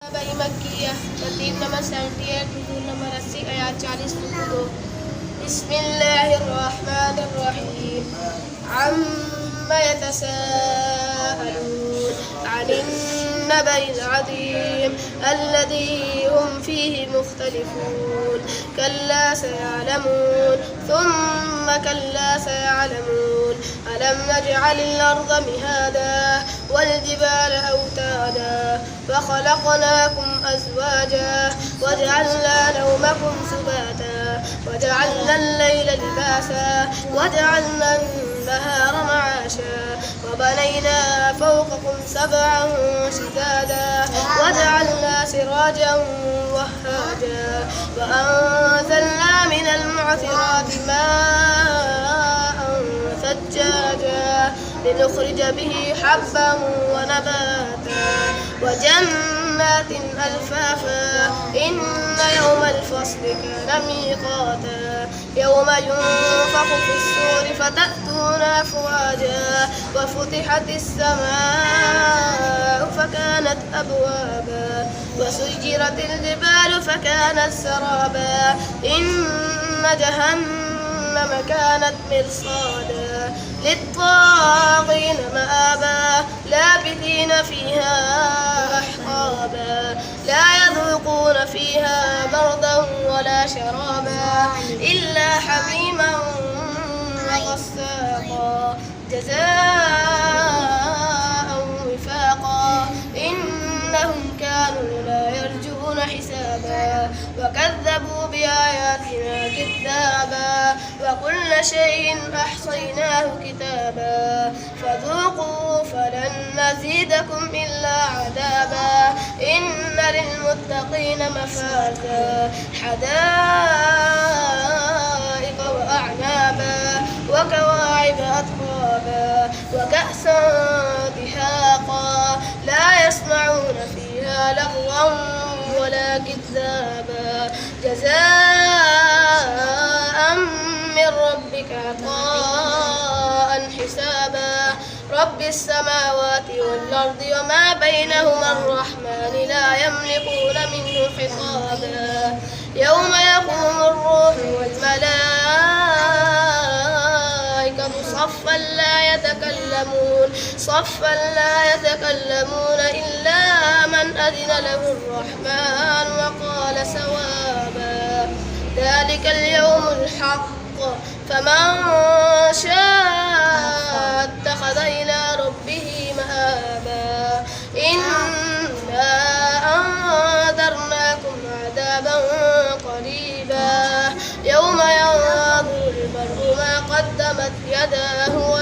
बाई मक्किया तरतीब नंबर 78 नुज़ूल नंबर 80 आयत 40 रुकू 2 बिस्मिल्लाहिर्रहमानिर्रहीम अम्मा यतसाअलून अनिन नबइल अज़ीम अल्लज़ी हुम फ़ीहि मुख्तलिफ़ून कल्ला सयअलमून थुम्मा कल्ला सयअलमून अलम नजअलिल अर्ज़ मिहादा वल्जिबाल औतादा وخلقناكم أزواجا وجعلنا نومكم سباتا وجعلنا الليل لباسا وجعلنا النهار معاشا وبنينا فوقكم سبعا شدادا وجعلنا سراجا وهاجا وأنزلنا من المعصرات ماء ثجاجا لنخرج به حبا ونباتا وجنات ألفافا إن يوم الفصل كان ميقاتا يوم ينفخ في الصور فتأتون أفواجا وفتحت السماء فكانت أبوابا وسيرت الجبال فكانت سرابا إن جهنم كانت مرصادا للطاغين مآبا لابثين فيها أحقابا لا يذوقون فيها بردا ولا شرابا إلا حميما وغساقا جزاء وفاقا إنهم كانوا لا يرجون حسابا وكذبوا بآياتنا كذابا وكل شيء أحصيناه كتابا فذوقوا فلن نزيدكم إلا عذابا إن للمتقين مفازا حدائق وأعنابا وكواعب أترابا وكأسا دهاقا لا يسمعون فيها لغوا ولا كذابا جزاء من ربك عطاء حسابا رب السماوات والأرض وما بينهما الرحمن لا يملكون منه خطابا يوم يقوم الروح والملائكة صفا لا يتكلمون إلا من أذن له الرحمن وقال صوابا ذلك اليوم الحق فمن شاء اتخذ إلى ربه مآبا إنا أنذرناكم عذابا قريبا يوم ينظر المرء ما قدمت يداه